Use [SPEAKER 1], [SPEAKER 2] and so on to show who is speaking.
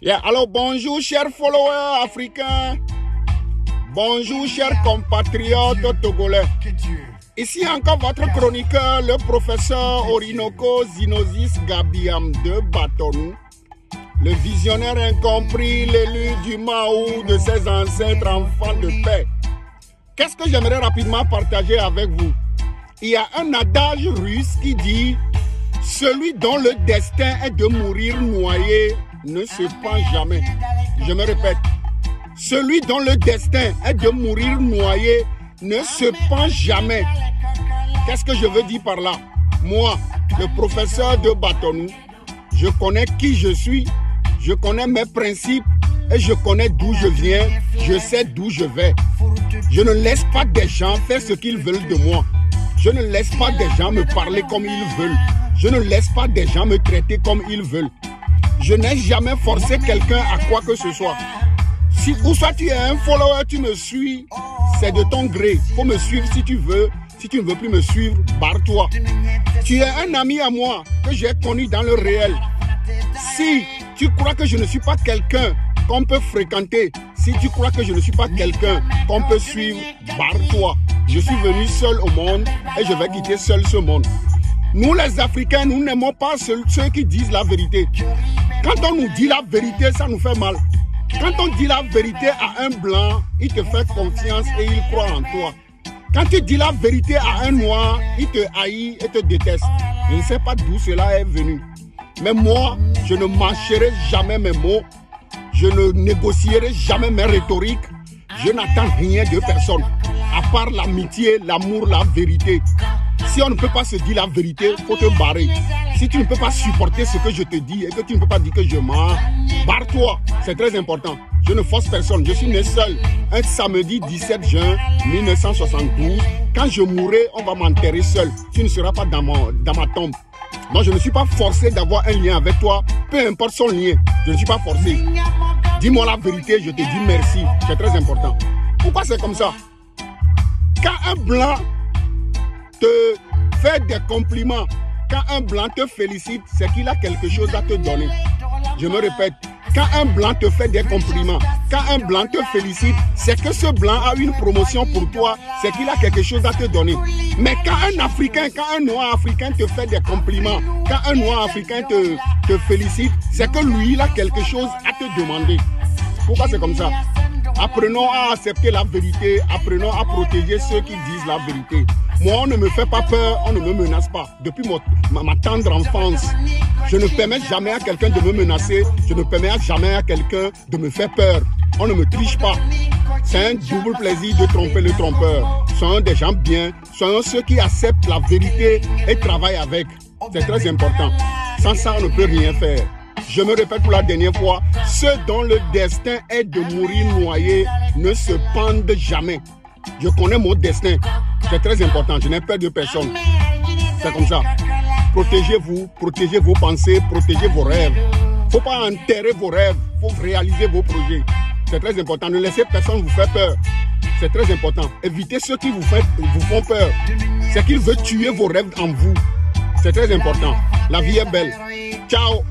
[SPEAKER 1] Yeah, alors bonjour chers followers africains. Bonjour chers compatriotes togolais. Ici encore votre chroniqueur, le professeur Orinoco Zinosis Gabiam de Batonou. Le visionnaire incompris, l'élu du Mao de ses ancêtres enfants de paix. Qu'est-ce que j'aimerais rapidement partager avec vous? Il y a un adage russe qui dit « Celui dont le destin est de mourir noyé ne se pend jamais ». Je me répète. Celui dont le destin est de mourir noyé ne se pend jamais. Qu'est-ce que je veux dire par là? Moi, le professeur de Batonou, je connais qui je suis, je connais mes principes et je connais d'où je viens, je sais d'où je vais. Je ne laisse pas des gens faire ce qu'ils veulent de moi. Je ne laisse pas des gens me parler comme ils veulent. Je ne laisse pas des gens me traiter comme ils veulent. Je n'ai jamais forcé quelqu'un à quoi que ce soit. Si ou soit tu es un follower, tu me suis, c'est de ton gré. Il faut me suivre si tu veux. Si tu ne veux plus me suivre, barre-toi. Tu es un ami à moi que j'ai connu dans le réel. Si tu crois que je ne suis pas quelqu'un qu'on peut fréquenter, si tu crois que je ne suis pas quelqu'un qu'on peut suivre, barre-toi. Je suis venu seul au monde et je vais quitter seul ce monde. Nous les Africains, nous n'aimons pas ceux qui disent la vérité. Quand on nous dit la vérité, ça nous fait mal. Quand on dit la vérité à un blanc, il te fait confiance et il croit en toi. Quand tu dis la vérité à un noir, il te haït et te déteste. Je ne sais pas d'où cela est venu. Mais moi, je ne mâcherai jamais mes mots. Je ne négocierai jamais mes rhétoriques. Je n'attends rien de personne. À part l'amitié, l'amour, la vérité. Si on ne peut pas se dire la vérité, il faut te barrer. Si tu ne peux pas supporter ce que je te dis et que tu ne peux pas dire que je mens, barre-toi. C'est très important. Je ne force personne. Je suis né seul. Un samedi 17 juin 1972. Quand je mourrai, on va m'enterrer seul. Tu ne seras pas dans ma tombe. Moi, je ne suis pas forcé d'avoir un lien avec toi. Peu importe son lien. Je ne suis pas forcé. Dis-moi la vérité, je te dis merci. C'est très important. Pourquoi c'est comme ça? Quand un blanc te fait des compliments, quand un blanc te félicite, c'est qu'il a quelque chose à te donner. Je me répète, quand un blanc te fait des compliments, quand un blanc te félicite, c'est que ce blanc a une promotion pour toi, c'est qu'il a quelque chose à te donner. Mais quand un Africain, quand un noir africain te fait des compliments, quand un noir africain te félicite, c'est que lui, il a quelque chose à te demander. Pourquoi c'est comme ça? Apprenons à accepter la vérité, apprenons à protéger ceux qui disent la vérité. Moi, on ne me fait pas peur, on ne me menace pas. Depuis ma tendre enfance, je ne permets jamais à quelqu'un de me menacer, je ne permets jamais à quelqu'un de me faire peur. On ne me triche pas. C'est un double plaisir de tromper le trompeur. Soyons des gens bien, soyons ceux qui acceptent la vérité et travaillent avec. C'est très important. Sans ça, on ne peut rien faire. Je me répète pour la dernière fois, ceux dont le destin est de mourir noyé ne se pendent jamais. Je connais mon destin. C'est très important. Je n'ai peur de personne. C'est comme ça. Protégez-vous, protégez vos pensées, protégez vos rêves. Il ne faut pas enterrer vos rêves. Il faut réaliser vos projets. C'est très important. Ne laissez personne vous faire peur. C'est très important. Évitez ceux qui vous font peur. C'est qu'ils veulent tuer vos rêves en vous. C'est très important. La vie est belle. Ciao.